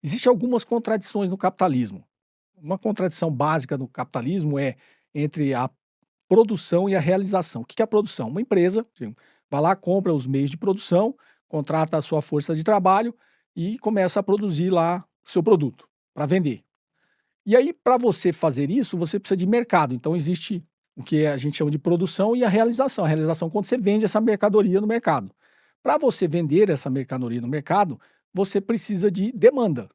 Existem algumas contradições no capitalismo. Uma contradição básica no capitalismo é entre a produção e a realização. O que é a produção? Uma empresa vai lá, compra os meios de produção, contrata a sua força de trabalho e começa a produzir lá o seu produto para vender. E aí, para você fazer isso, você precisa de mercado. Então, existe o que a gente chama de produção e a realização. A realização é quando você vende essa mercadoria no mercado. Para você vender essa mercadoria no mercado, você precisa de demanda.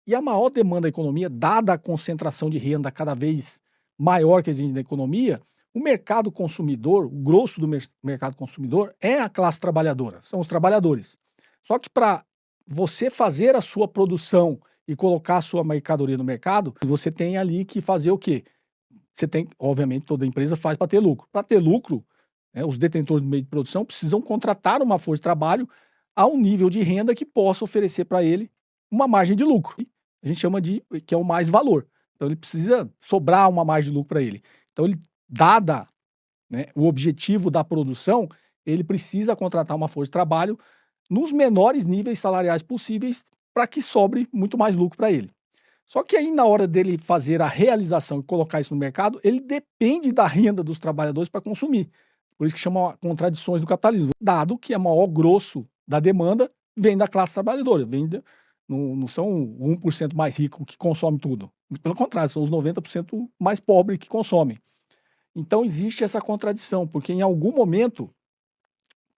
E a maior demanda da economia, dada a concentração de renda cada vez maior que existe na economia, o mercado consumidor, o grosso do mercado consumidor é a classe trabalhadora, são os trabalhadores. Só que para você fazer a sua produção e colocar a sua mercadoria no mercado, você tem ali que fazer o quê? Você tem, obviamente, toda empresa faz para ter lucro. Para ter lucro, os detentores do meio de produção precisam contratar uma força de trabalho a um nível de renda que possa oferecer para ele uma margem de lucro. A gente chama de que é o mais valor. Então ele precisa sobrar uma margem de lucro para ele. Então ele, dada, né, o objetivo da produção, ele precisa contratar uma força de trabalho nos menores níveis salariais possíveis para que sobre muito mais lucro para ele. Só que aí, na hora dele fazer a realização e colocar isso no mercado, ele depende da renda dos trabalhadores para consumir. Por isso que chama contradições do capitalismo. Dado que o maior grosso da demanda vem da classe trabalhadora, não são o 1% mais rico que consome tudo. Pelo contrário, são os 90% mais pobres que consomem. Então existe essa contradição, porque em algum momento,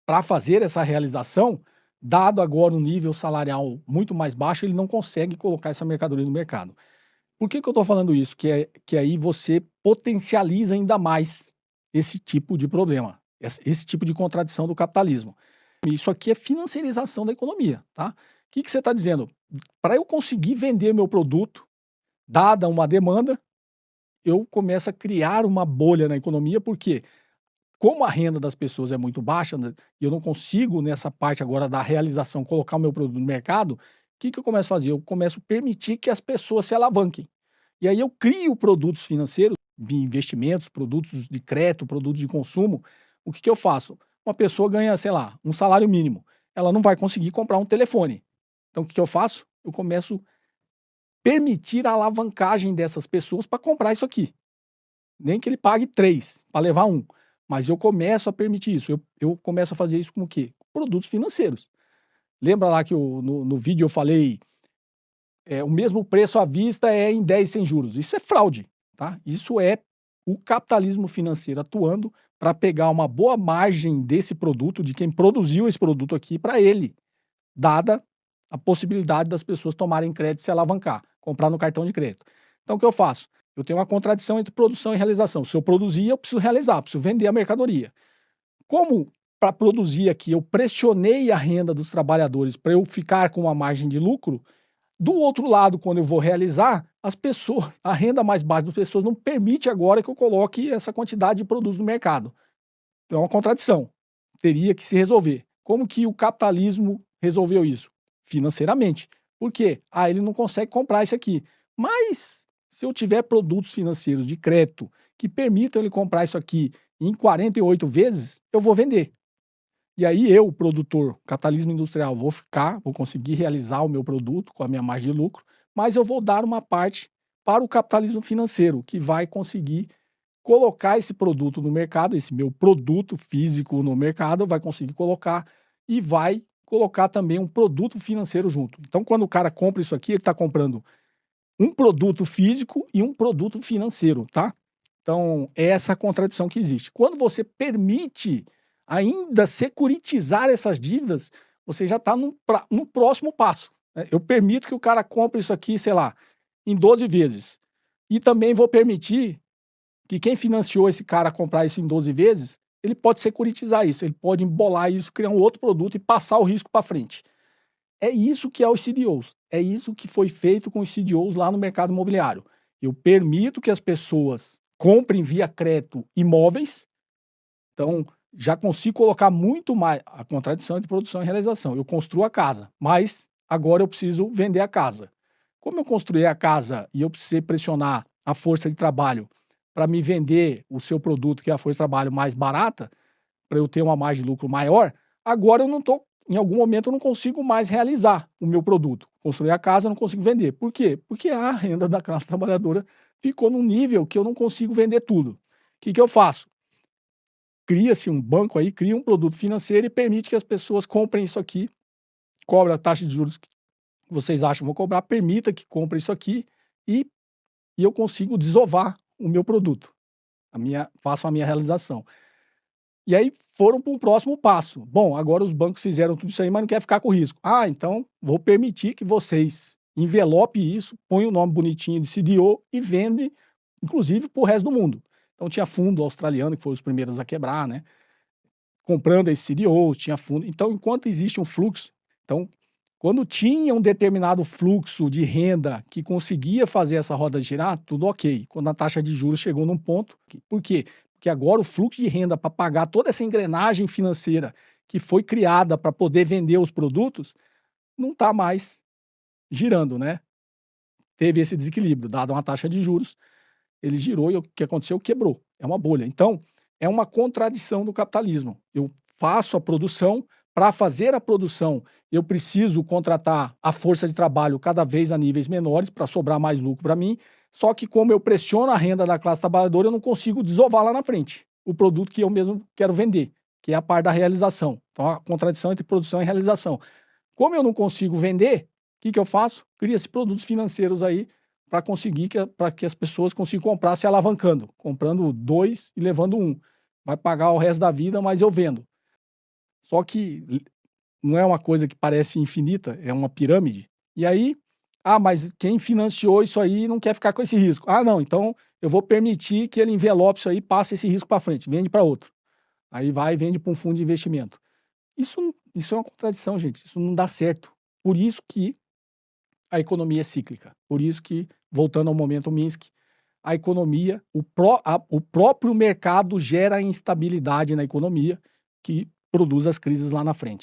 para fazer essa realização, dado agora um nível salarial muito mais baixo, ele não consegue colocar essa mercadoria no mercado. Por que eu estou falando isso? Que aí você potencializa ainda mais esse tipo de problema, esse tipo de contradição do capitalismo. Isso aqui é financiarização da economia, tá? O que você está dizendo? Para eu conseguir vender meu produto, dada uma demanda, eu começo a criar uma bolha na economia, porque como a renda das pessoas é muito baixa, né, e eu não consigo nessa parte agora da realização colocar o meu produto no mercado, o que eu começo a fazer? Eu começo a permitir que as pessoas se alavanquem. E aí eu crio produtos financeiros, de investimentos, produtos de crédito, produtos de consumo. O que eu faço? Uma pessoa ganha, sei lá, um salário mínimo. Ela não vai conseguir comprar um telefone. Então o que eu faço? Eu começo a permitir a alavancagem dessas pessoas para comprar isso aqui. Nem que ele pague 3 para levar um, mas eu começo a permitir isso. Eu começo a fazer isso com o quê? Produtos financeiros. Lembra lá que no vídeo eu falei, o mesmo preço à vista é em 10 sem juros. Isso é fraude, tá? Isso é o capitalismo financeiro atuando para pegar uma boa margem desse produto, de quem produziu esse produto aqui, para ele, dada a possibilidade das pessoas tomarem crédito e se alavancar, comprar no cartão de crédito. Então o que eu faço? Eu tenho uma contradição entre produção e realização. Se eu produzir, eu preciso realizar, preciso vender a mercadoria. Como para produzir aqui eu pressionei a renda dos trabalhadores para eu ficar com uma margem de lucro, do outro lado, quando eu vou realizar, as pessoas, a renda mais baixa das pessoas não permite agora que eu coloque essa quantidade de produtos no mercado. Então é uma contradição. Teria que se resolver. Como que o capitalismo resolveu isso? Financeiramente. Por quê? Ah, ele não consegue comprar isso aqui. Mas se eu tiver produtos financeiros de crédito que permitam ele comprar isso aqui em 48 vezes, eu vou vender. E aí eu, produtor, capitalismo industrial, vou conseguir realizar o meu produto com a minha margem de lucro, mas eu vou dar uma parte para o capitalismo financeiro, que vai conseguir colocar esse produto no mercado, esse meu produto físico no mercado, vai conseguir colocar e vai colocar também um produto financeiro junto. Então, quando o cara compra isso aqui, ele está comprando um produto físico e um produto financeiro, tá? Então, é essa contradição que existe. Quando você permite ainda securitizar essas dívidas, você já está no próximo passo, né? Eu permito que o cara compre isso aqui, sei lá, em 12 vezes. E também vou permitir que quem financiou esse cara comprar isso em 12 vezes, ele pode securitizar isso, ele pode embolar isso, criar um outro produto e passar o risco para frente. É isso que é os CDOs, é isso que foi feito com os CDOs lá no mercado imobiliário. Eu permito que as pessoas comprem via crédito imóveis, então já consigo colocar muito mais a contradição entre produção e realização. Eu construo a casa, mas agora eu preciso vender a casa. Como eu construí a casa e eu precisei pressionar a força de trabalho para me vender o seu produto, que é a força de trabalho mais barata, para eu ter uma margem de lucro maior, agora eu não estou em algum momento eu não consigo mais realizar o meu produto. Construir a casa, eu não consigo vender. Por quê? Porque a renda da classe trabalhadora ficou num nível que eu não consigo vender tudo. O que que eu faço? Cria-se um banco aí, cria um produto financeiro e permite que as pessoas comprem isso aqui, cobra a taxa de juros que vocês acham que vão cobrar, permita que compre isso aqui e e eu consigo desovar o meu produto, faço a minha realização. E aí foram para um próximo passo. Bom, agora os bancos fizeram tudo isso aí, mas não quer ficar com risco. Ah, então vou permitir que vocês envelope isso, põe o nome bonitinho de CDO e vende, inclusive, para o resto do mundo. Então tinha fundo australiano, que foi os primeiros a quebrar, né? Comprando esses CDOs, tinha fundo. Então, enquanto existe um fluxo, então, quando tinha um determinado fluxo de renda que conseguia fazer essa roda girar, tudo ok. Quando a taxa de juros chegou num ponto, por quê? Porque agora o fluxo de renda para pagar toda essa engrenagem financeira que foi criada para poder vender os produtos, não está mais girando, né? Teve esse desequilíbrio, dado uma taxa de juros, ele girou e o que aconteceu? Quebrou. É uma bolha. Então, é uma contradição do capitalismo. Eu faço a produção, para fazer a produção, eu preciso contratar a força de trabalho cada vez a níveis menores para sobrar mais lucro para mim. Só que, como eu pressiono a renda da classe trabalhadora, eu não consigo desovar lá na frente o produto que eu mesmo quero vender, que é a parte da realização. Então, a contradição entre produção e realização. Como eu não consigo vender, o que que eu faço? Cria-se produtos financeiros aí para conseguir para que as pessoas consigam comprar se alavancando, comprando 2 e levando um. Vai pagar o resto da vida, mas eu vendo. Só que não é uma coisa que parece infinita, é uma pirâmide. E aí, ah, mas quem financiou isso aí não quer ficar com esse risco. Ah, não, então eu vou permitir que ele envelope isso aí, passe esse risco para frente, vende para outro. Aí vai e vende para um fundo de investimento. Isso é uma contradição, gente. Isso não dá certo. Por isso que a economia é cíclica. Por isso que, voltando ao momento Minsky, a economia, o próprio mercado gera instabilidade na economia que produz as crises lá na frente.